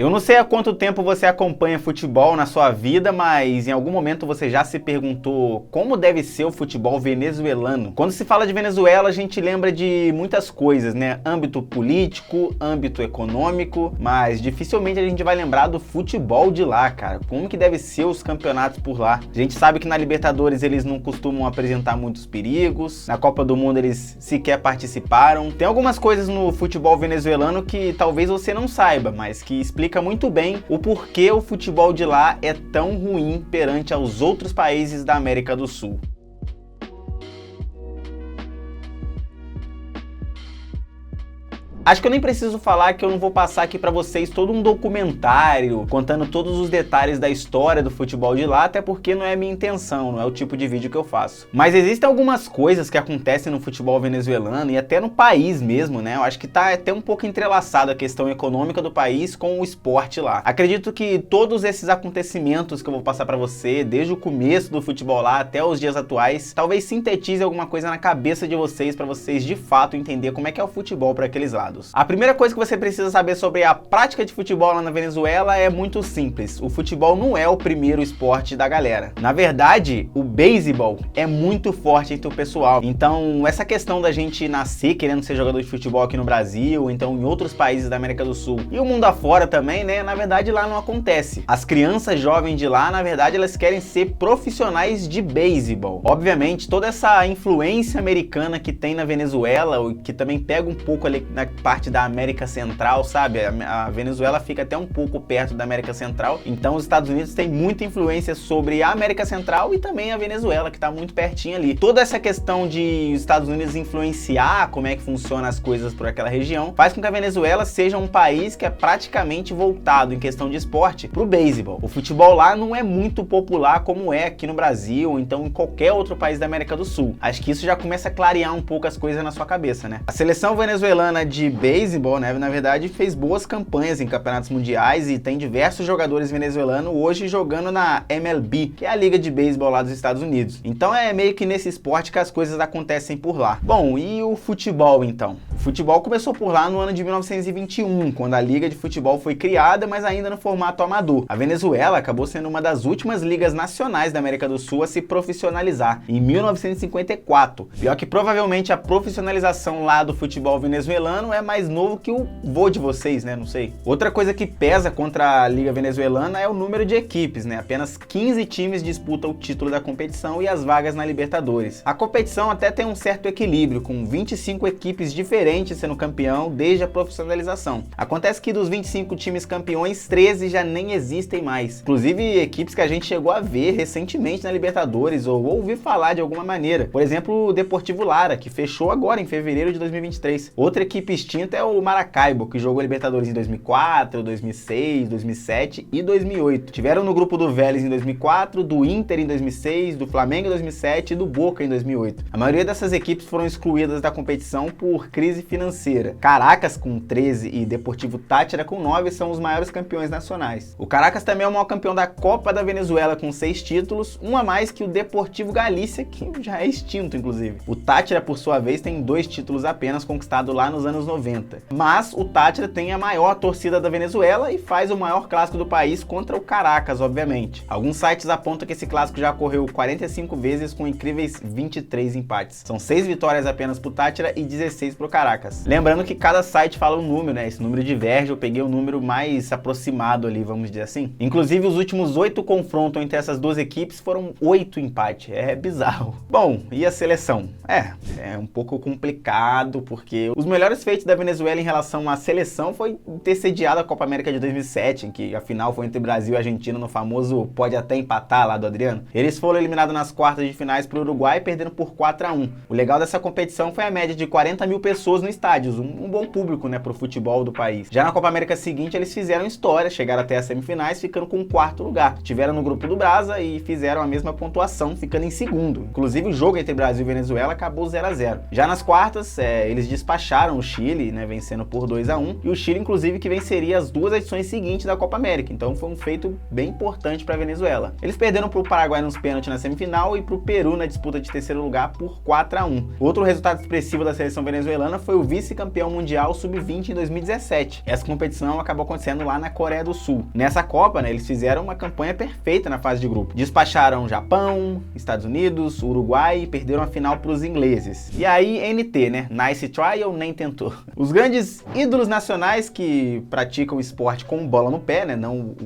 Eu não sei há quanto tempo você acompanha futebol na sua vida, mas em algum momento você já se perguntou como deve ser o futebol venezuelano? Quando se fala de Venezuela, a gente lembra de muitas coisas, né? Âmbito político, âmbito econômico, mas dificilmente a gente vai lembrar do futebol de lá, cara. Como que deve ser os campeonatos por lá? A gente sabe que na Libertadores eles não costumam apresentar muitos perigos, na Copa do Mundo eles sequer participaram. Tem algumas coisas no futebol venezuelano que talvez você não saiba, mas que explica muito bem o porquê o futebol de lá é tão ruim perante aos outros países da América do Sul. Acho que eu nem preciso falar que eu não vou passar aqui pra vocês todo um documentário contando todos os detalhes da história do futebol de lá, até porque não é a minha intenção, não é o tipo de vídeo que eu faço. Mas existem algumas coisas que acontecem no futebol venezuelano e até no país mesmo, né? Eu acho que tá até um pouco entrelaçado a questão econômica do país com o esporte lá. Acredito que todos esses acontecimentos que eu vou passar pra você, desde o começo do futebol lá até os dias atuais, talvez sintetize alguma coisa na cabeça de vocês pra vocês de fato entender como é que é o futebol pra aqueles lados. A primeira coisa que você precisa saber sobre a prática de futebol lá na Venezuela é muito simples. O futebol não é o primeiro esporte da galera. Na verdade, o beisebol é muito forte entre o pessoal. Então, essa questão da gente nascer querendo ser jogador de futebol aqui no Brasil, ou então em outros países da América do Sul e o mundo afora também, né? Na verdade, lá não acontece. As crianças jovens de lá, na verdade, elas querem ser profissionais de beisebol. Obviamente, toda essa influência americana que tem na Venezuela, que também pega um pouco ali na parte da América Central, sabe? A Venezuela fica até um pouco perto da América Central, então os Estados Unidos têm muita influência sobre a América Central e também a Venezuela, que está muito pertinho ali. Toda essa questão de os Estados Unidos influenciar como é que funcionam as coisas por aquela região, faz com que a Venezuela seja um país que é praticamente voltado em questão de esporte pro beisebol. O futebol lá não é muito popular como é aqui no Brasil, ou então em qualquer outro país da América do Sul. Acho que isso já começa a clarear um pouco as coisas na sua cabeça, né? A seleção venezuelana de beisebol, né, na verdade fez boas campanhas em campeonatos mundiais e tem diversos jogadores venezuelanos hoje jogando na MLB, que é a liga de beisebol lá dos Estados Unidos. Então é meio que nesse esporte que as coisas acontecem por lá. Bom, e o futebol então? O futebol começou por lá no ano de 1921, quando a liga de futebol foi criada, mas ainda no formato amador. A Venezuela acabou sendo uma das últimas ligas nacionais da América do Sul a se profissionalizar, em 1954. Pior que provavelmente a profissionalização lá do futebol venezuelano é mais novo que o vô de vocês, né? Não sei. Outra coisa que pesa contra a Liga Venezuelana é o número de equipes, né? Apenas 15 times disputam o título da competição e as vagas na Libertadores. A competição até tem um certo equilíbrio, com 25 equipes diferentes sendo campeão desde a profissionalização. Acontece que dos 25 times campeões, 13 já nem existem mais. Inclusive, equipes que a gente chegou a ver recentemente na Libertadores ou ouvir falar de alguma maneira. Por exemplo, o Deportivo Lara, que fechou agora em fevereiro de 2023. Outra equipe extinta é o Maracaibo, que jogou Libertadores em 2004, 2006, 2007 e 2008. Tiveram no grupo do Vélez em 2004, do Inter em 2006, do Flamengo em 2007 e do Boca em 2008. A maioria dessas equipes foram excluídas da competição por crise financeira. Caracas com 13 e Deportivo Táchira com 9 são os maiores campeões nacionais. O Caracas também é o maior campeão da Copa da Venezuela com 6 títulos, um a mais que o Deportivo Galícia, que já é extinto inclusive. O Táchira, por sua vez, tem 2 títulos apenas conquistados lá nos anos 90. Mas o Táchira tem a maior torcida da Venezuela e faz o maior clássico do país contra o Caracas, obviamente. Alguns sites apontam que esse clássico já ocorreu 45 vezes com incríveis 23 empates. São 6 vitórias apenas pro Táchira e 16 pro Caracas. Lembrando que cada site fala um número, né? Esse número diverge, eu peguei o número mais aproximado ali, vamos dizer assim. Inclusive, os últimos 8 confrontos entre essas duas equipes foram 8 empates. É bizarro. Bom, e a seleção? É um pouco complicado, porque os melhores feitos da Venezuela em relação à seleção foi ter sediado a Copa América de 2007, em que a final foi entre Brasil e Argentina no famoso pode até empatar lá do Adriano. Eles foram eliminados nas quartas de finais para o Uruguai, perdendo por 4-1. O legal dessa competição foi a média de 40 mil pessoas no estádio, um bom público, né, pro futebol do país. Já na Copa América seguinte, eles fizeram história, chegaram até as semifinais, ficando com o 4º lugar. Tiveram no grupo do Brasa e fizeram a mesma pontuação, ficando em segundo. Inclusive, o jogo entre Brasil e Venezuela acabou 0-0. Já nas quartas, eles despacharam o Chile, né, vencendo por 2-1, e o Chile, inclusive, que venceria as 2 edições seguintes da Copa América. Então foi um feito bem importante para a Venezuela. Eles perderam para o Paraguai nos pênaltis na semifinal e para o Peru na disputa de 3º lugar por 4-1. Outro resultado expressivo da seleção venezuelana foi foi o vice-campeão mundial sub-20 em 2017. Essa competição acabou acontecendo lá na Coreia do Sul. Nessa Copa, né, eles fizeram uma campanha perfeita na fase de grupo. Despacharam Japão, Estados Unidos, Uruguai e perderam a final para os ingleses. E aí, NT, né? Nice try ou nem tentou? Os grandes ídolos nacionais que praticam esporte com bola no pé, né? Não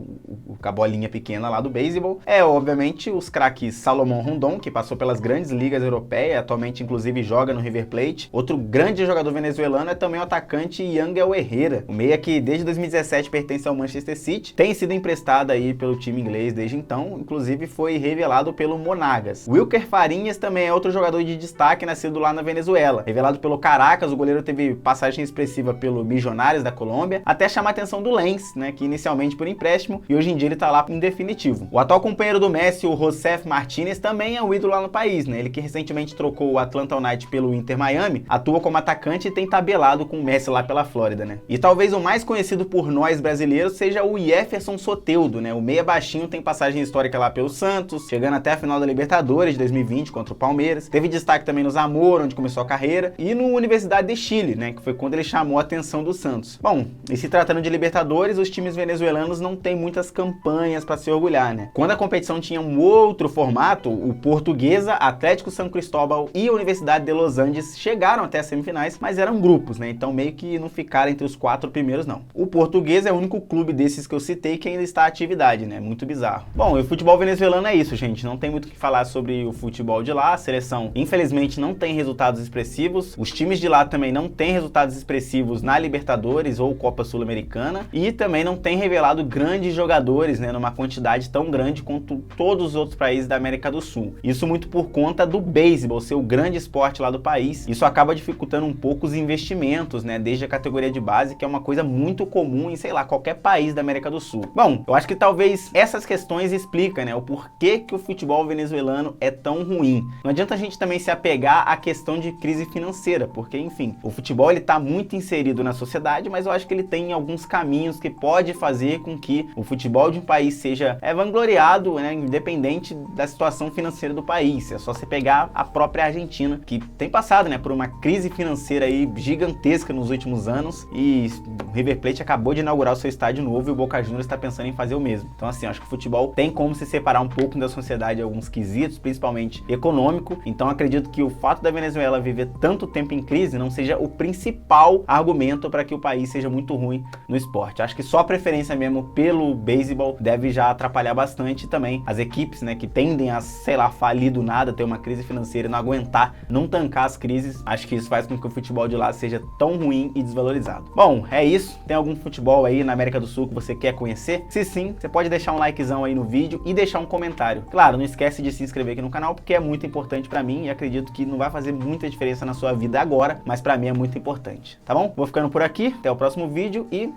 a bolinha pequena lá do beisebol. Obviamente, os craques Salomão Rondon, que passou pelas grandes ligas europeias, atualmente inclusive joga no River Plate. Outro grande jogador venezuelano é também o atacante Yangel Herrera, o meia que desde 2017 pertence ao Manchester City, tem sido emprestado aí pelo time inglês desde então, inclusive foi revelado pelo Monagas. Wilker Fariñas também é outro jogador de destaque nascido lá na Venezuela. Revelado pelo Caracas, o goleiro teve passagem expressiva pelo Millonários da Colômbia, até chamar a atenção do Lens, né, que inicialmente por empréstimo e hoje em dia ele tá lá em definitivo. O atual companheiro do Messi, o Josef Martínez, também é um ídolo lá no país, né? Ele que recentemente trocou o Atlanta United pelo Inter Miami, atua como atacante e tem tabelado com o Messi lá pela Flórida, né? E talvez o mais conhecido por nós brasileiros seja o Jefferson Soteldo, né? O meia baixinho tem passagem histórica lá pelo Santos, chegando até a final da Libertadores de 2020 contra o Palmeiras. Teve destaque também no Zamora, onde começou a carreira, e no Universidade de Chile, né? Que foi quando ele chamou a atenção do Santos. Bom, e se tratando de Libertadores, os times venezuelanos não têm muitas campanhas para se orgulhar, né? Quando a competição tinha um outro formato, o Portuguesa, Atlético São Cristóbal e a Universidade de Los Andes chegaram até as semifinais, mas eram grupos, né? Então meio que não ficaram entre os 4 primeiros, não. O Portuguesa é o único clube desses que eu citei que ainda está em atividade, né? Muito bizarro. Bom, e o futebol venezuelano é isso, gente. Não tem muito o que falar sobre o futebol de lá. A seleção, infelizmente, não tem resultados expressivos. Os times de lá também não têm resultados expressivos na Libertadores ou Copa Sul-Americana. E também não tem revelado grandes jogadores, né? Numa quantidade tão grande quanto todos os outros países da América do Sul. Isso muito por conta do beisebol ser o grande esporte lá do país. Isso acaba dificultando um pouco os investimentos, né? Desde a categoria de base, que é uma coisa muito comum em, sei lá, qualquer país da América do Sul. Bom, eu acho que talvez essas questões explicam, né? O porquê que o futebol venezuelano é tão ruim. Não adianta a gente também se apegar à questão de crise financeira, porque, enfim, o futebol ele tá muito inserido na sociedade, mas eu acho que ele tem alguns caminhos que pode fazer com que o futebol de um país seja vangloriado, né? Independente da situação financeira do país. É só você pegar a própria Argentina, que tem passado, né, por uma crise financeira aí gigantesca nos últimos anos, e o River Plate acabou de inaugurar o seu estádio novo e o Boca Juniors está pensando em fazer o mesmo. Então, assim, acho que o futebol tem como se separar um pouco da sociedade em alguns quesitos, principalmente econômico. Então, acredito que o fato da Venezuela viver tanto tempo em crise não seja o principal argumento para que o país seja muito ruim no esporte. Acho que só a preferência mesmo pelo beisebol deve já atrapalhar bastante também as equipes, né, que tendem a, sei lá, falir do nada, ter uma crise financeira e não aguentar, não tancar as crises. Acho que isso faz com que o futebol de lá seja tão ruim e desvalorizado. Bom, é isso. Tem algum futebol aí na América do Sul que você quer conhecer? Se sim, você pode deixar um likezão aí no vídeo e deixar um comentário. Claro, não esquece de se inscrever aqui no canal, porque é muito importante pra mim e acredito que não vai fazer muita diferença na sua vida agora, mas pra mim é muito importante, tá bom? Vou ficando por aqui, até o próximo vídeo e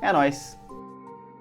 é nóis!